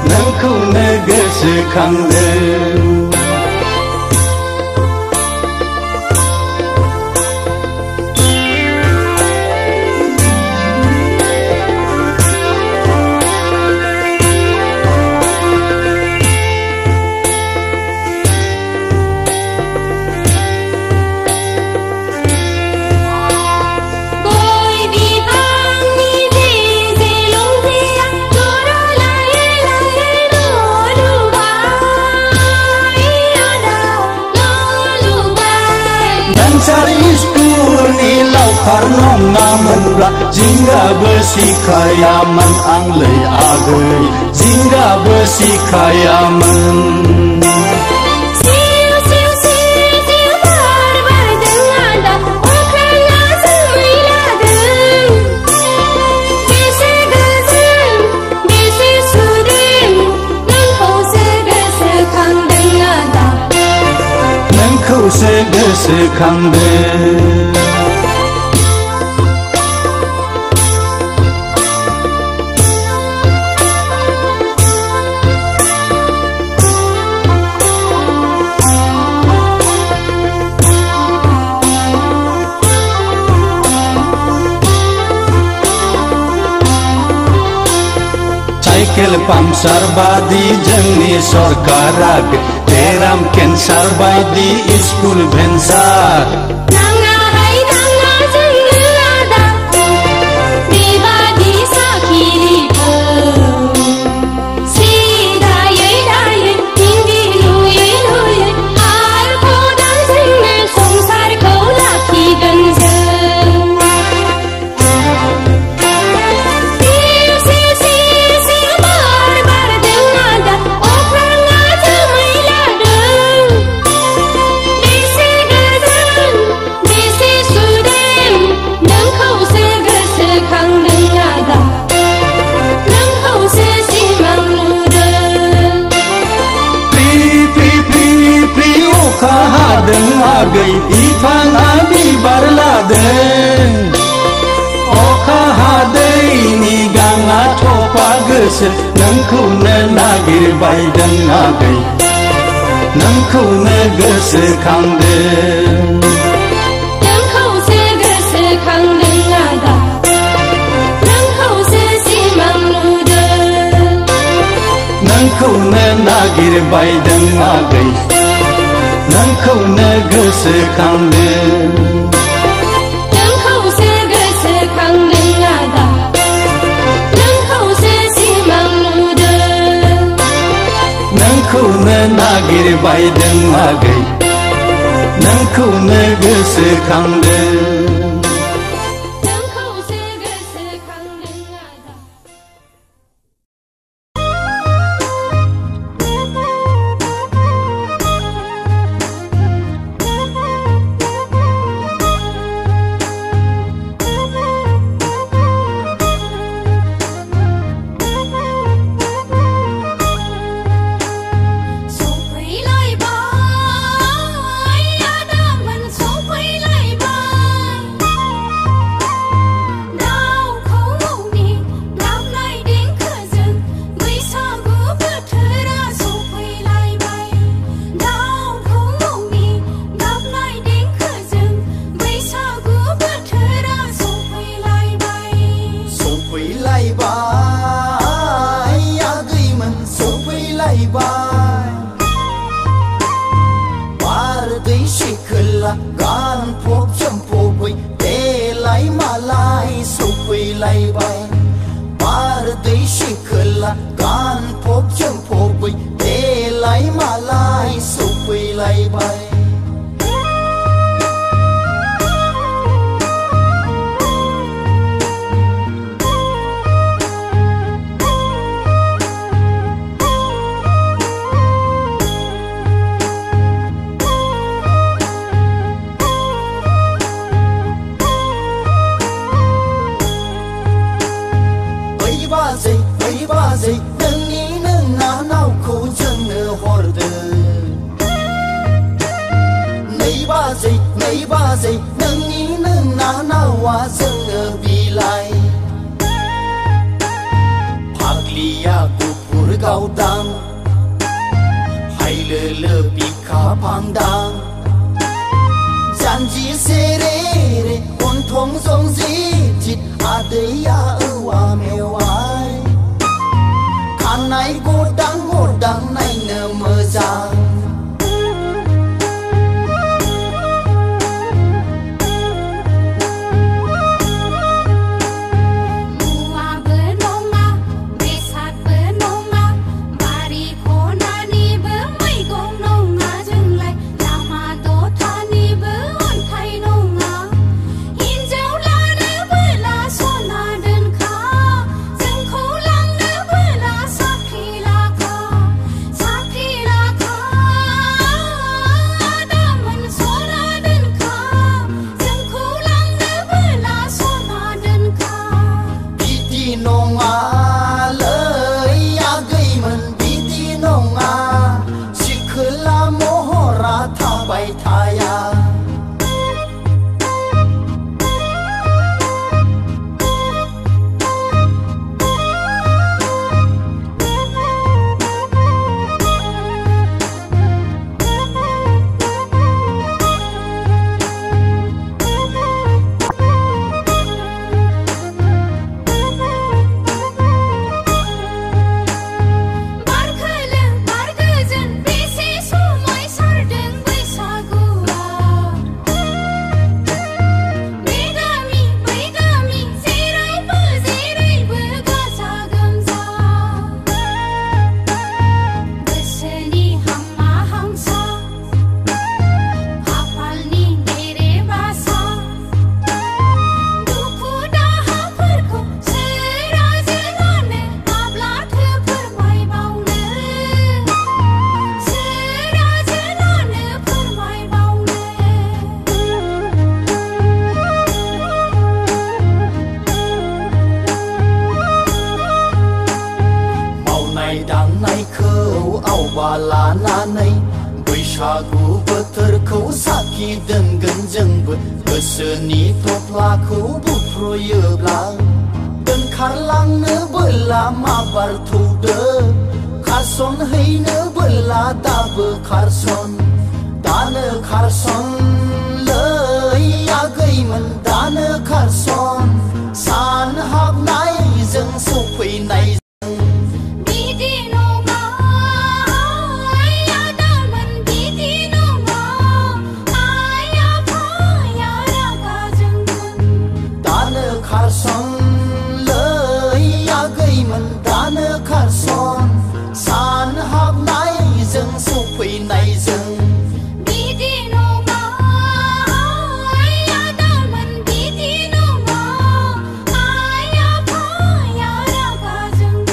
नोंखौनो गोसोखांदों Karnongamonब्ला जिंगाबो सिखायामोन आंलै आगै जिंगाबो सिखायामोन नोंखौसो गोसोखांदों साइकेल पाम्पसार बादि जोंनि सरकारा बेराम केन्सार बायदि स्कुल भेन्सार आगै बिफाङा बिबार लादों अखा हादैनि गाङा थफा गोसो नोंखौनो नागिरबायदों आगै नोंखौनो गोसोखांदों नोंखौसो गोसोखांदों आदा नोंखौसो सिमां नुदों नोंखौनो नागिरबायदों आगै नोंखौनो गोसोखांदों नोंखौसो गोसोखांदों आदा नोंखौसो सिमां नुदों नोंखौनो नागिरबायदों आगै नोंखौनो गोसोखांदों खोला गान फब जोमफबै देलाय मालाय सफैलायबाय बारदै खोला गान फब जोमफबै देलाय मालाय सफैलायबाय बाजै नोंनि नोंना नावखौ जोंनो हरदो नै बाजै नोंनि नोंना नावा जोंनो बिलाइ फाग्लिया गुफुर गावदां हायलोलो बिखा फांदां जानजि सेरे रे गन्थं जंजि जित आदैया औवा मेवाइ खानाय गदां गदां नायनो मोजां लानानै बैसागु बोथोरखौ साखि दोनगोन जोंबो गोसोनि थफ्लाखौ बुफ्रुयोब्ला दोनखारलांनो बोला माबार थौदो खारसन हैनो बोला दाबो खारसन दानो खारसन लै आगैमोन दानो खारसन सान हाबनायजों सफैनाय खारसन लै आगैमोन दानो खारसन सान हाबनायजों सफैनायजों बिदि नङा आदामोन बिदि नङा आइ आफाया रागा जोंगोन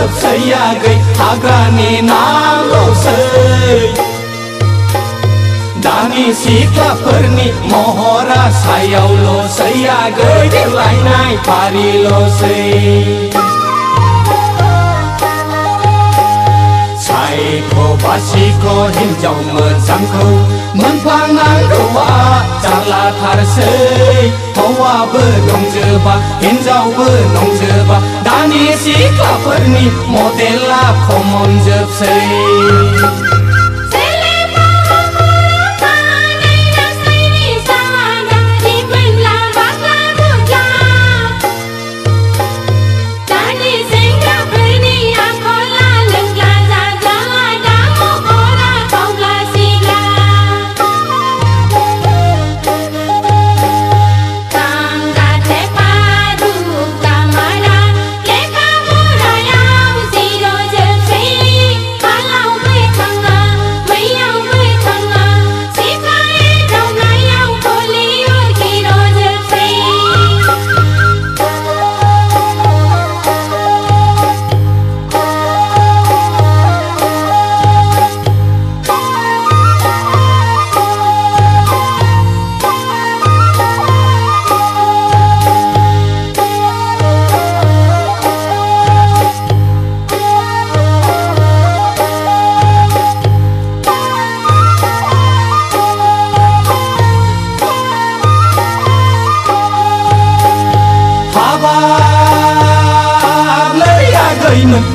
जोबसै आगै हाग्रानि नाल'सै दानि सिख्लाफोरनि महरा सायावल'सै आगै देलायनाय फारिल'सै सायख' बासिख' हिन्जाव मोजांखौ मोनफ्लांनांगौआ जारलाथारसै हौवाबो दंजोबा हिन्जावबो दंजोबा दानि सिख्लाफोरनि मडेला खमन जोबसै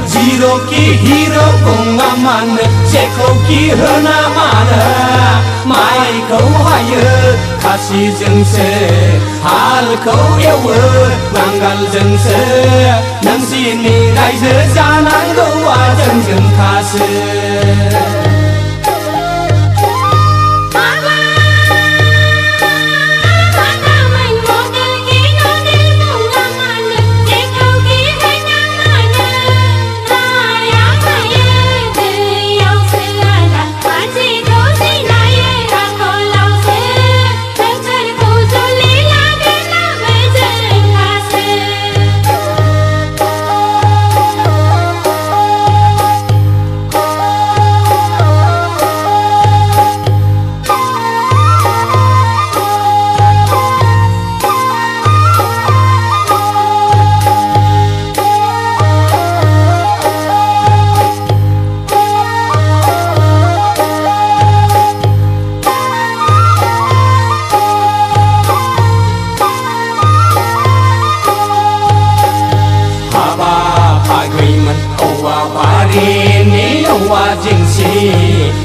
Zero ki hero bunga mana Jeko ki hena mana Mai kau haya kasih jengse Hal kau ewe nanggal jengse Nang sini raise janang gua jeng jeng kasih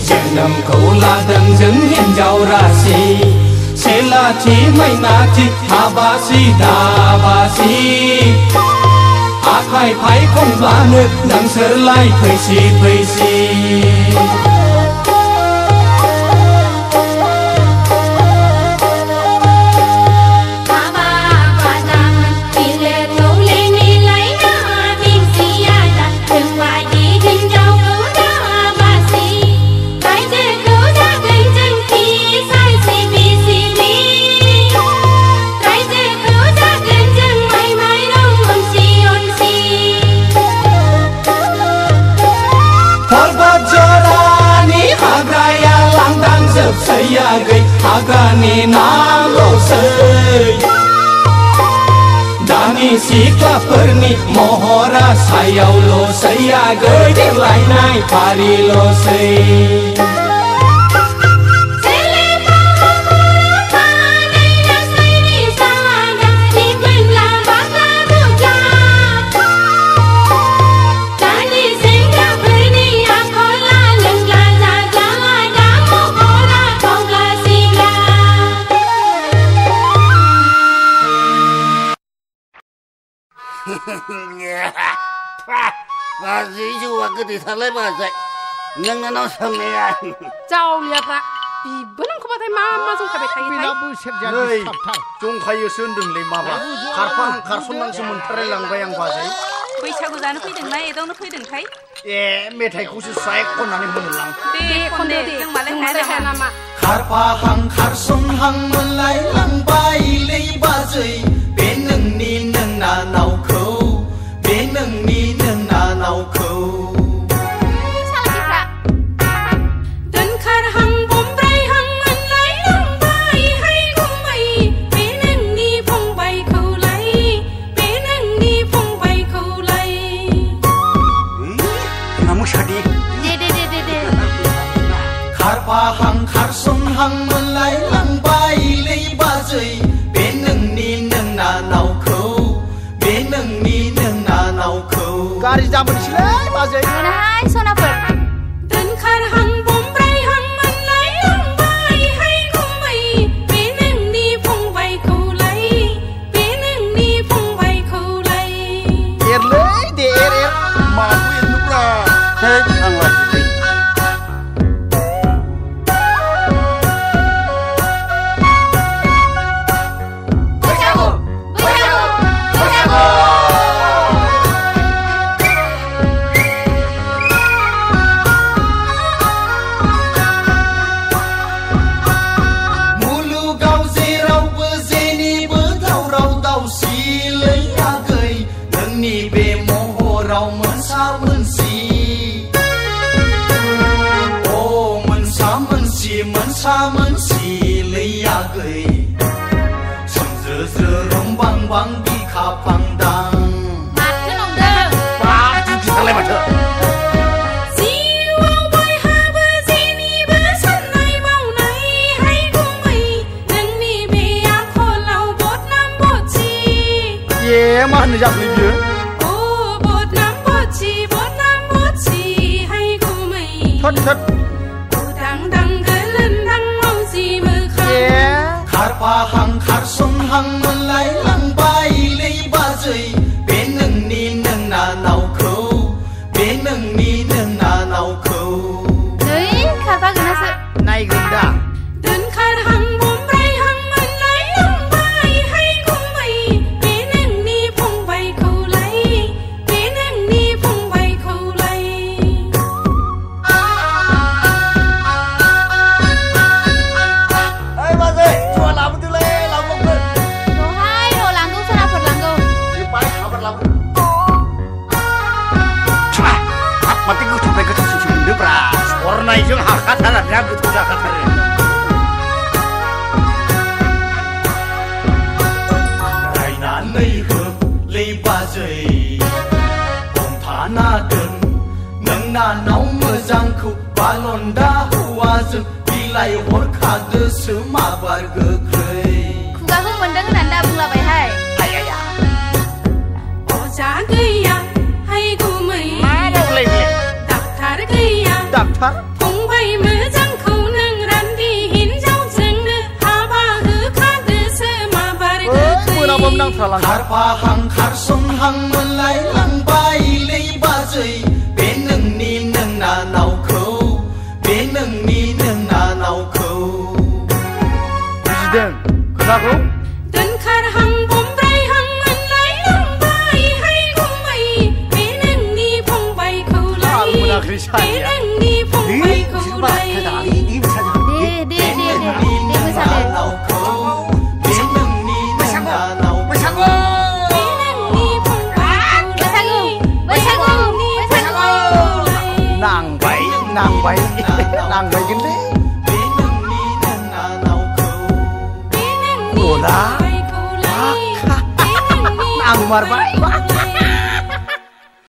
Janamku ladang jeng hinjau rasi Selati mainati habasi dabasi Akai pai kong blanuk nang serlai paisi Saya gay agani nalosay Dani siklaperni mohora sayaw lo saya gay Dilaynay parilosay Gì chứ mà cứ thì thằng lấy mà dậy nhưng nó xong này à Chào liệt ạ Vì bữa năm không có thấy mà dùng cái thấy Nơi Chúng khai sơn đừng lấy mà bà Khar phun năng sư môn thare lăng bayang bà dậy Bây giờ ra nó khuyết đừng này đâu nó khuyết đừng thấy mẹ thầy cũng sẽ sai con nào nên môn lăng Đi con đi nhưng mà lấy này là hèn mà Khar pa hang khar sun hang môn lại lăng bay lấy bà dậy Bên nâng ni nâng na nào khâu Bên nâng ni nâng na nào khâu नोंनि नोंना नावखौ गारि जाबोनोसैलै बाजै मोनाहाय सनाफोर दोनखारहां बमब्रायहां मोनलायलांबायहाय गुमै बे नोंनि फंबायखौलाय बे नोंनि फंबायखौलाय एरलै दे एर माखौ एरनोब्रा है आं लाजिबाय मुलुगाव जेरावबो जेनिबो दावराव दावसिलै आगै नोंनि बे महराव मोनसा मोनसि अ मोनसा मोनसिलै आगै सोमज्रो रंबां बां बिखा फांदां माथो नंदों बाथु गिथारलाय माथो जिउआव बयहाबो जेनिबो साननाय मावनायहाय गुमै नोंनि बे आखलाव बदनाम बदसि ए मा होननो जाखो बियो अ बदनाम बदसिहाय गुमै थोद थोद उदां दां गोलोन्दां मावजि मोखां ए खारफाहां खारसनहां मोनलायलांबायलै बाजै बे नोंनि नोंना नावखौ बे नोंनि नोंना नावखौ नै खारफागोनासो नायगोन दा दोनखारहां बमब्रायहां मोनलायलांबायहाय गुमै बे नोंनि फंबायखौलाय बे नोंनि फंबायखौलाय ओइ बाजै जुवा लाबोदोलै लाबोगोन र'हाय र' लांगौ सनाफोर लांगौ बे बाय खाबार लाबो माथो गोथावनिफ्राय गोथावसिनसो मोनदोंब्रा सरनायजों हाखाथारा बिराद गोथाव जाखाथारो रायनानै होलै बाजै हमथाना दोन नोंना नाव मोजांखौ बालन्दा हौवाजों बिलाइ हरखादोसो माबार गोख्रै खुगाखौ मोनदों होननानै दा बुंलाबायहाय आया अजा गैया हाय गुमै मा बावलाय बे डाक्टार गैया डाक्टार फंबाय मोजांखौ नों रान्दि हिनजावजोंनो हाबा होखादोसो माबार गोख्रै मोनाबाबो नांथारलांगोन खारफाहां खारसनहां मोनलायलांबायलै बाजै बे नोंनि नोंना नावखौ बे नोंनि नोंना नावखौ बुजिदों खोथाखौ दोनखारहां बमब्रायहां मोनलायलांबायहाय गुमै बे नोंनि फंबायखौलाय आं मोनाखै बे सानैया नोंनि फंबायखौलाय दे मोसादो नावखौ बे नोंनि नोंना नावखौ बे नोंनि फंबायखौलाय बैसागु नांबाय नांबायगोनलै बे नोंनि नोंना नावखौ बे नोंनि गला फंबायखौलाय बे नोंनि नांमारबाय